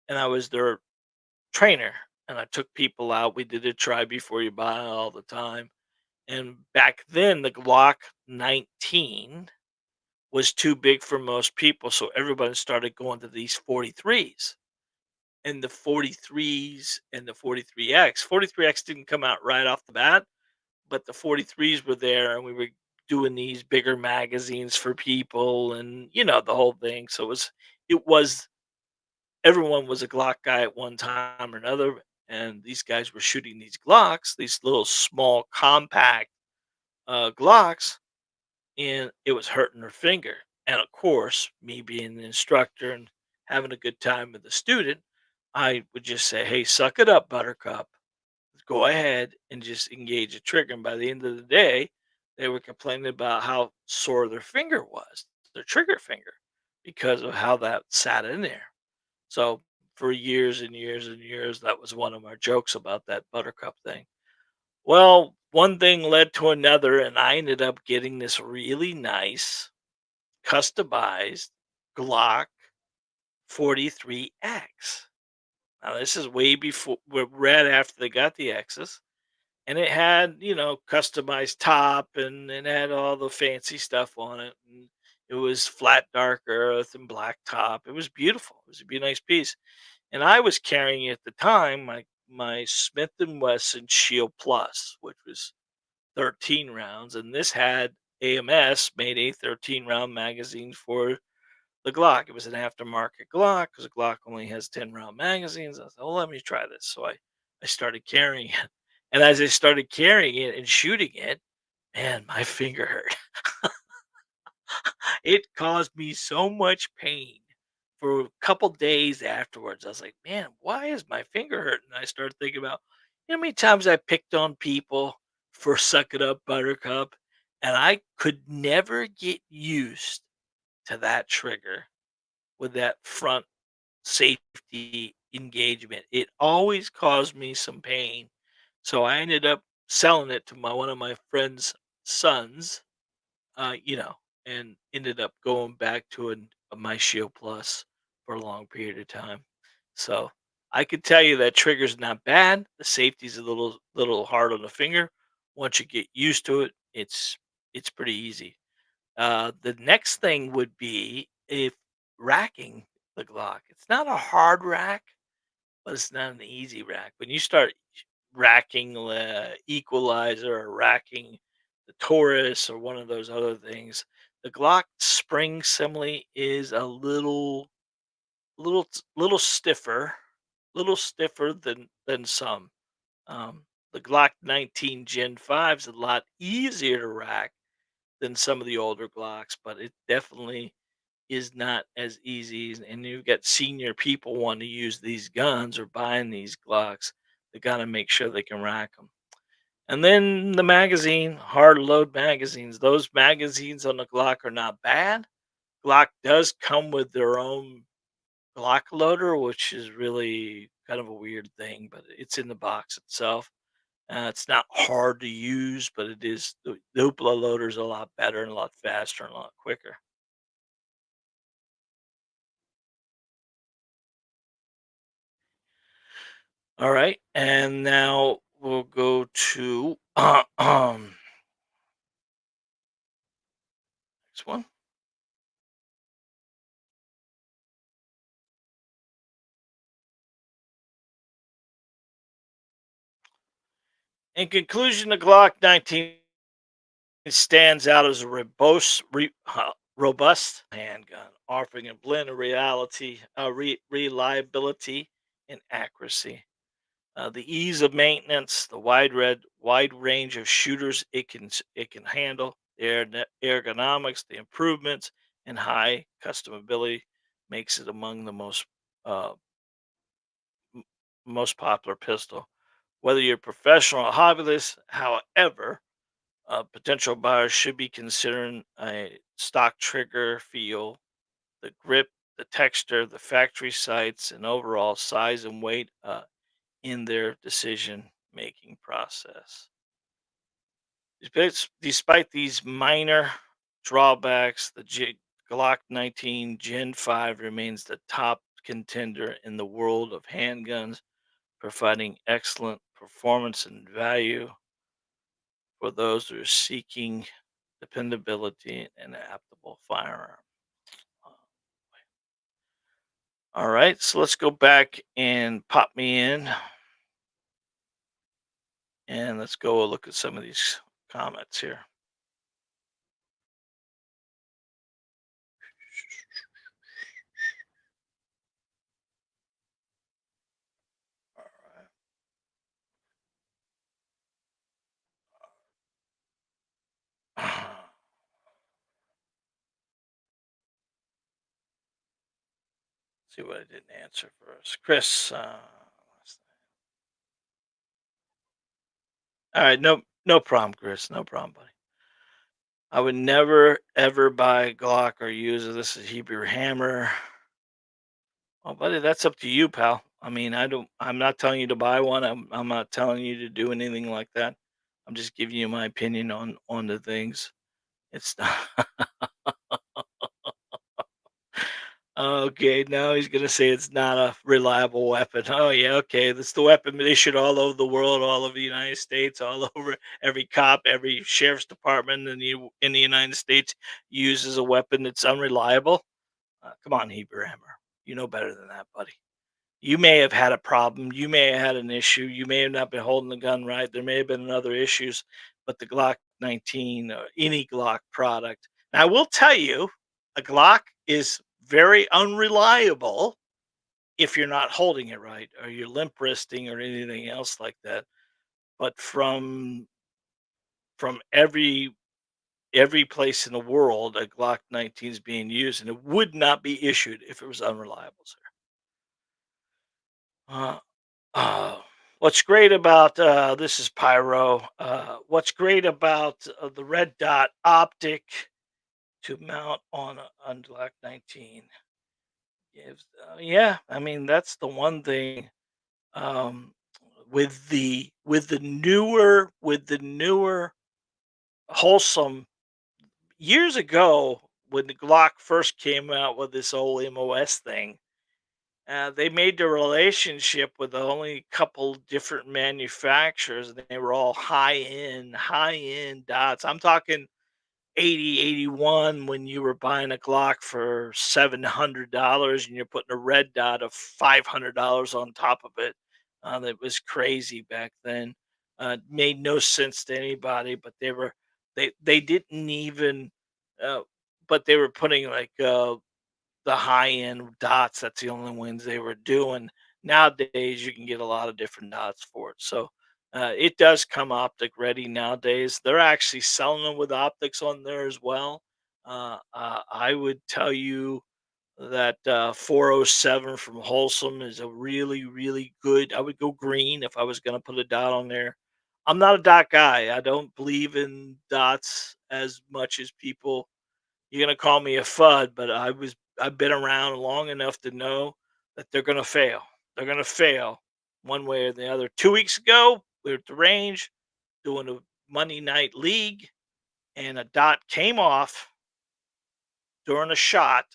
and I was their trainer. And I took people out. We did a try before you buy all the time. And back then, the Glock 19 was too big for most people, so everybody started going to these 43s. And the 43s and the 43X. 43X didn't come out right off the bat, but the 43s were there, and we were doing these bigger magazines for people, and the whole thing. So it was everyone was a Glock guy at one time or another, and these guys were shooting these Glocks, these little small compact Glocks, and it was hurting her finger. And of course, me being the instructor and having a good time with the student, I would just say, "Hey, suck it up, Buttercup. Go ahead and just engage the trigger." And by the end of the day, they were complaining about how sore their finger was, their trigger finger, because of how that sat in there. So for years and years and years, that was one of our jokes about that Buttercup thing. Well, one thing led to another, and I ended up getting this really nice, customized Glock 43X. Now, this is way before, right after they got the X's, and it had, customized top, and it had all the fancy stuff on it. And it was flat dark earth and black top. It was beautiful. It was a nice piece. And I was carrying at the time my Smith and Wesson Shield Plus, which was 13 rounds, and this had AMS made a 13 round magazine for the Glock. It was an aftermarket Glock because the Glock only has 10-round magazines. I thought, well, let me try this. So I started carrying it. And as I started carrying it and shooting it, man, my finger hurt. It caused me so much pain for a couple days afterwards. I was like, man, why is my finger hurting? I started thinking about, how many times I picked on people for suck it up, Buttercup, and I could never get used to that trigger with that front safety engagement. It always caused me some pain. So I ended up selling it to one of my friend's sons, uh, you know, and ended up going back to a My Shield Plus for a long period of time. So I could tell you that trigger's not bad. The safety's a little hard on the finger. Once you get used to it, it's pretty easy. The next thing would be if racking the Glock. It's not a hard rack, but it's not an easy rack. When you start racking the equalizer or racking the Taurus or one of those other things, the Glock spring simile is a little stiffer than some. The Glock 19 Gen 5 is a lot easier to rack than some of the older Glocks, but it definitely is not as easy. And you've got senior people wanting to use these guns or buying these Glocks. They got to make sure they can rack them. And then the magazine, hard load magazines. Those magazines on the Glock are not bad. Glock does come with their own Glock loader, which is really kind of a weird thing, but it's in the box itself. It's not hard to use, but it is the Hoopla loader is a lot better and a lot faster and a lot quicker. All right, and now we'll go to next one. In conclusion, the Glock 19 stands out as a robust handgun, offering a blend of reality, reliability, and accuracy. The ease of maintenance, the wide range of shooters it can handle, the ergonomics, the improvements, and high customability makes it among the uh, most popular pistol. Whether you're a professional or hobbyist, however, potential buyers should be considering a stock trigger feel, the grip, the texture, the factory sights, and overall size and weight in their decision making process. Despite these minor drawbacks, the Glock 19 Gen 5 remains the top contender in the world of handguns, providing excellent performance and value for those who are seeking dependability, and adaptable firearm. Uh, All right, so let's go back and pop me in, and let's go look at some of these comments here. All right. See what I didn't answer first. Chris, all right, no problem, Chris. No problem, buddy. I would never ever buy a Glock or use it. This is Hebrew Hammer. Well, buddy, that's up to you, pal. I mean, I'm not telling you to buy one. I'm not telling you to do anything like that. I'm just giving you my opinion on the things. It's not okay. Now he's gonna say it's not a reliable weapon. Oh yeah, okay. That's the weapon issued all over the world, all over the United States, all over every cop, every sheriff's department in the United States uses a weapon that's unreliable. Come on, Hebrew Hammer. You know better than that, buddy. You may have had a problem. You may have had an issue. You may have not been holding the gun right. There may have been other issues, but the Glock 19 or any Glock product. Now, I will tell you, a Glock is very unreliable if you're not holding it right or you're limp wristing or anything else like that. But from every place in the world, a Glock 19 is being used, and it would not be issued if it was unreliable, sir. Uh, Uh, what's great about this is Pyro. What's great about the red dot optic to mount on Glock 19 gives, yeah, I mean that's the one thing um, with the newer wholesome years ago when the Glock first came out with this old MOS thing. They made the relationship with only a couple different manufacturers, and they were all high end dots. I'm talking 80, 81 when you were buying a Glock for $700 and you're putting a red dot of $500 on top of it. That was crazy back then. Made no sense to anybody, but they didn't even. Uh, but they were putting like the high end dots. That's the only ones they were doing. Nowadays, you can get a lot of different dots for it. So it does come optic ready nowadays. They're actually selling them with optics on there as well. I would tell you that 407 from Wholesome is a really, really good. I would go green if I was going to put a dot on there. I'm not a dot guy. I don't believe in dots as much as people. You're gonna call me a FUD, but I've been around long enough to know that they're gonna fail. They're gonna fail one way or the other. 2 weeks ago, we were at the range doing a Monday night league, and a dot came off during a shot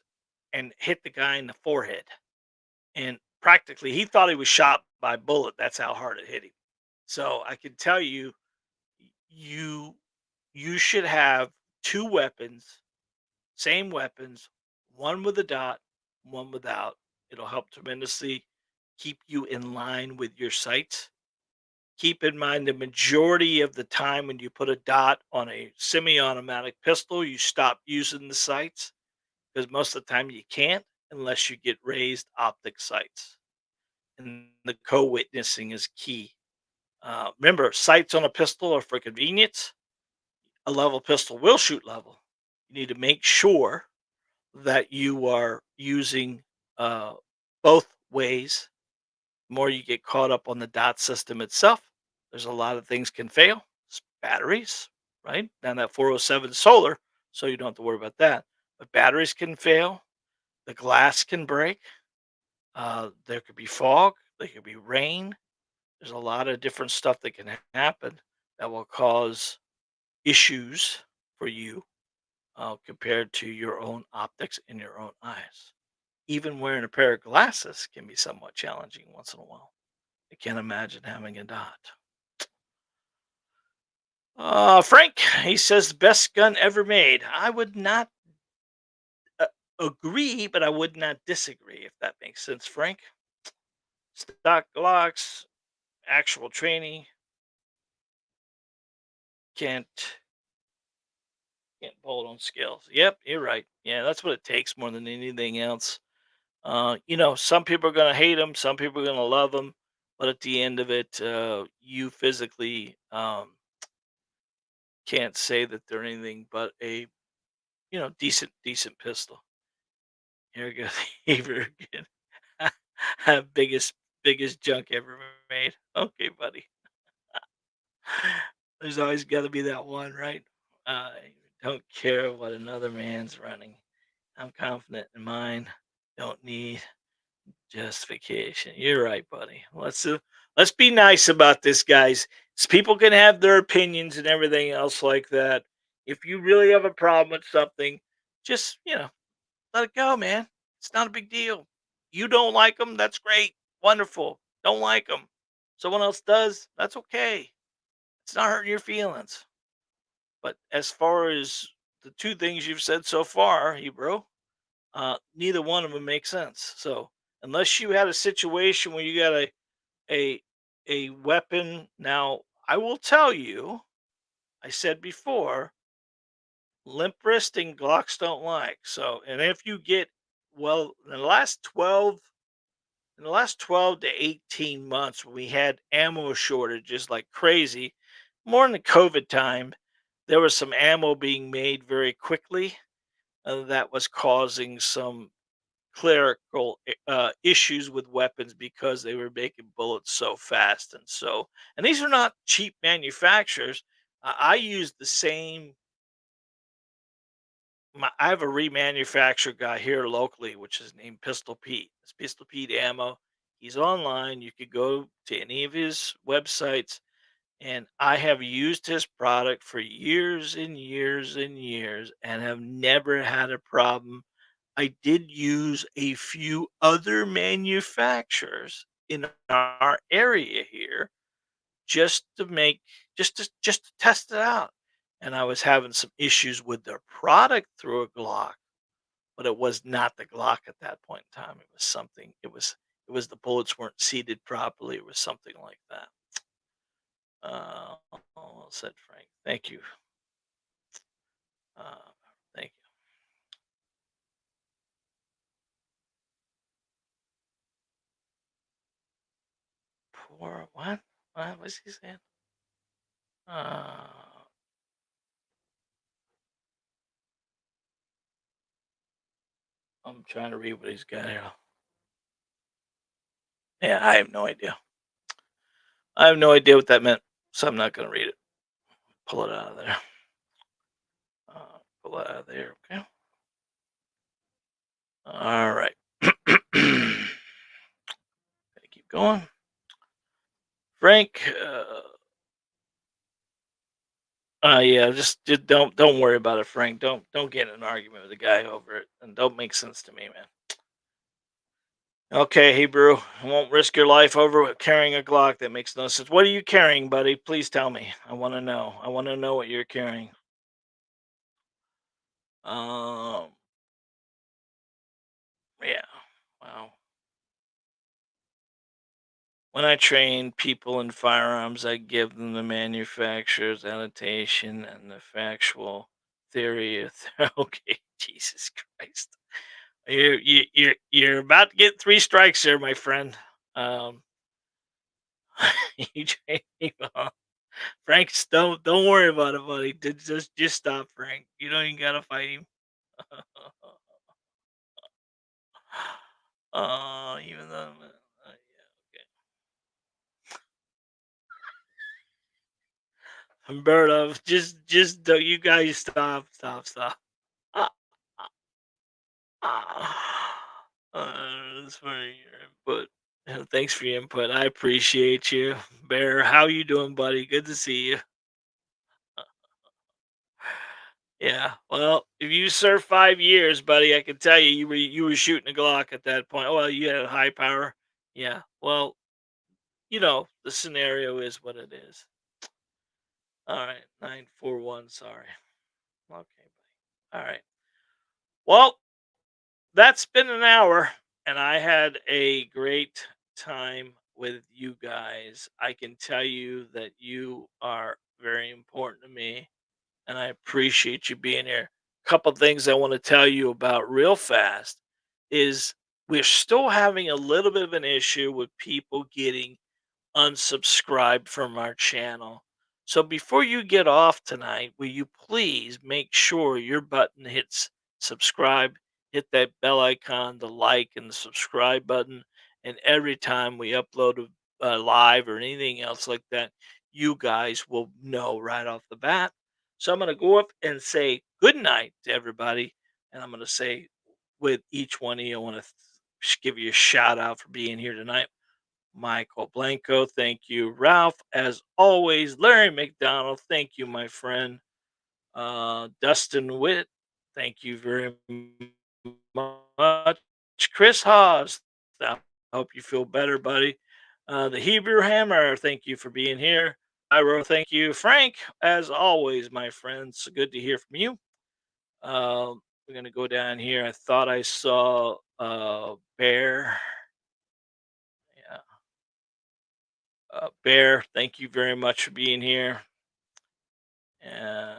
and hit the guy in the forehead. And practically, he thought he was shot by a bullet. That's how hard it hit him. So I can tell you, you you should have two weapons, same weapons, one with a dot, one without. It'll help tremendously keep you in line with your sights. Keep in mind the majority of the time when you put a dot on a semi automatic pistol, you stop using the sights because most of the time you can't unless you get raised optic sights. And the co witnessing is key. Remember, sights on a pistol are for convenience. A level pistol will shoot level. You need to make sure that you are using uh, both ways. The more you get caught up on the dot system itself, there's a lot of things can fail. Batteries, right? Now that 407 solar, so you don't have to worry about that. But batteries can fail. The glass can break. There could be fog. There could be rain. There's a lot of different stuff that can happen that will cause issues for you compared to your own optics in your own eyes. Even wearing a pair of glasses can be somewhat challenging once in a while. I can't imagine having a dot. Frank, he says best gun ever made. I would not uh, agree, but I would not disagree if that makes sense. Frank, stock Glocks, actual training can't pull it on scales. Yep, you're right. Yeah, that's what it takes more than anything else. Some people are gonna hate them, some people are gonna love them, but at the end of it, you physically can't say that they're anything but a decent pistol. Here we go. Here again. biggest junk ever made. Okay, buddy. There's always got to be that one, right? I don't care what another man's running. I'm confident in mine. Don't need justification. You're right, buddy. Let's be nice about this, guys. People can have their opinions and everything else like that. If you really have a problem with something, just let it go, man. It's not a big deal. You don't like them, that's great. Wonderful. Don't like them. Someone else does, that's okay. It's not hurting your feelings. But as far as the two things you've said so far, Hebrew, neither one of them makes sense. So unless you had a situation where you got a a weapon, now I will tell you, I said before, limp wristing Glocks don't like. So, and if you get in the last 12 to 18 months, we had ammo shortages like crazy. More in the COVID time, there was some ammo being made very quickly that was causing some clerical issues with weapons because they were making bullets so fast and these are not cheap manufacturers. I use the same. I have a remanufactured guy here locally, which is named Pistol Pete. It's Pistol Pete Ammo. He's online. You could go to any of his websites, and I have used his product for years and years and years and have never had a problem. I did use a few other manufacturers in our area here just to make just to test it out. And I was having some issues with their product through a Glock, but it was not the Glock at that point in time. It was something. It was the bullets weren't seated properly. It was something like that. Well said, Frank. Thank you. Uh, thank you. Poor what? What was he saying? Uh, I'm trying to read what he's got here. Yeah, I have no idea. I have no idea what that meant, so I'm not going to read it. Pull it out of there. Pull it out of there. Okay. All right. Gotta keep going. Frank. Yeah. Just don't worry about it, Frank. Don't get in an argument with the guy over it, and don't make sense to me, man. Okay, Hebrew. I won't risk your life over carrying a Glock. That makes no sense. What are you carrying, buddy? Please tell me. I want to know. I want to know what you're carrying. Um. Yeah. Wow. When I train people in firearms, I give them the manufacturer's annotation and the factual theory. Okay, Jesus Christ, you're about to get three strikes here, my friend. Um, you train people. Frank, don't worry about it, buddy. Just stop, Frank. You don't even gotta fight him. Even though. Yeah, okay. Umberto, just don't you guys stop. Ah, that's for your input. Thanks for your input. I appreciate you, Bear. How you doing, buddy? Good to see you. Yeah. Well, if you served 5 years, buddy, I can tell you you were shooting a Glock at that point. Oh, well, you had a high power. Yeah. Well, the scenario is what it is. All right, 941. Sorry. Okay, buddy. All right. Well, that's been an hour, and I had a great time with you guys. I can tell you that you are very important to me, and I appreciate you being here. Couple things I want to tell you about real fast is we're still having a little bit of an issue with people getting unsubscribe from our channel. So before you get off tonight, will you please make sure your button hits subscribe, hit that bell icon, the like, and the subscribe button. And every time we upload a live or anything else like that, you guys will know right off the bat. So I'm going to go up and say good night to everybody. And I'm going to say with each one of you, I want to give you a shout out for being here tonight. Michael Blanco, thank you. Ralph, as always. Larry McDonald, thank you, my friend. Dustin Witt, thank you very much. Chris Haas, I hope you feel better, buddy. The Hebrew Hammer, thank you for being here. Iro, thank you. Frank, as always, my friend, so good to hear from you. We're going to go down here. I thought I saw Bear. Yeah. Bear, thank you very much for being here. Uh,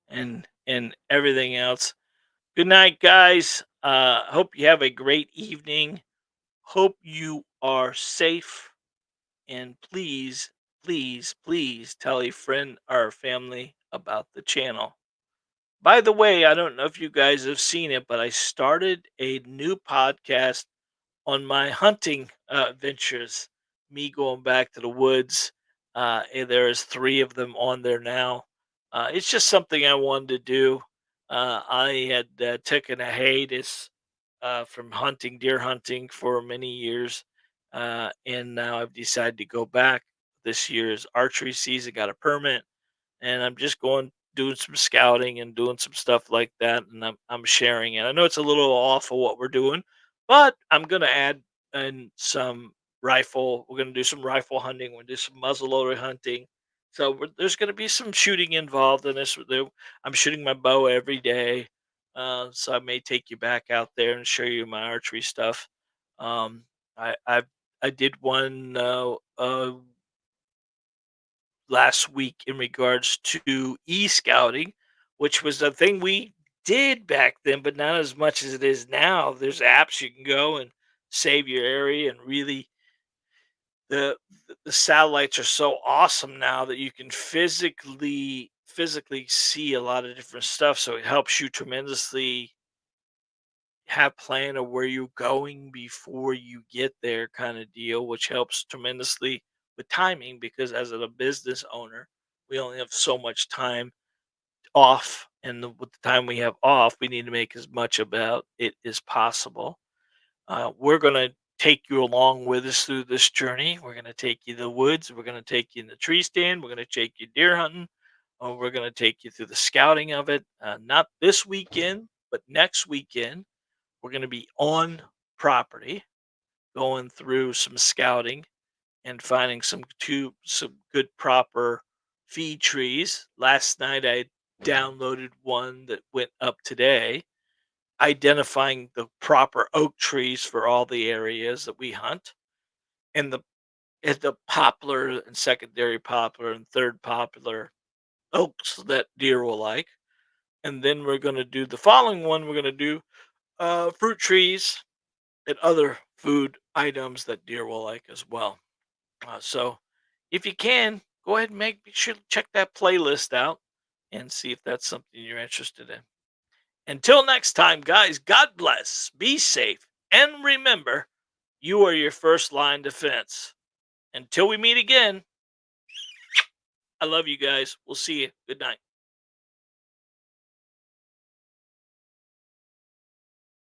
and everything else. Good night, guys. Hope you have a great evening. Hope you are safe. And please, please, please tell a friend or family about the channel. By the way, I don't know if you guys have seen it, but I started a new podcast on my hunting ventures, me going back to the woods. And there's three of them on there now. It's just something I wanted to do. I had taken a hiatus from hunting, deer hunting, for many years, and now I've decided to go back. This year's archery season, got a permit, and I'm just going doing some scouting and doing some stuff like that, and I'm sharing it. I know it's a little off of what we're doing, but I'm gonna add in some rifle. We're gonna do some rifle hunting. We're gonna do some muzzleloader hunting. So there's gonna be some shooting involved in this. I'm shooting my bow every day, so I may take you back out there and show you my archery stuff. Um, I did one last week in regards to e-scouting, which was a thing we did back then, but not as much as it is now. There's apps you can go and save your area, and really the the satellites are so awesome now that you can physically see a lot of different stuff. So it helps you tremendously have plan of where you're going before you get there, kind of deal, which helps tremendously with timing, because as a business owner, we only have so much time off, and with the time we have off, we need to make as much about it as possible. We're going to take you along with us through this journey. We're going to take you to the woods. We're going to take you in the tree stand. We're going to take you deer hunting. We're going to take you through the scouting of it. Not this weekend, but next weekend we're going to be on property, going through some scouting and finding some good proper feed trees. Last night I downloaded one that went up today, identifying the proper oak trees for all the areas that we hunt, and the poplar and secondary poplar and third poplar oaks that deer will like. And then we're going to do the following one. We're going to do fruit trees and other food items that deer will like as well. So if you can, go ahead and make sure to check that playlist out and see if that's something you're interested in. Until next time, guys, God bless, be safe, and remember, you are your first line defense. Until we meet again, I love you guys. We'll see you. Good night.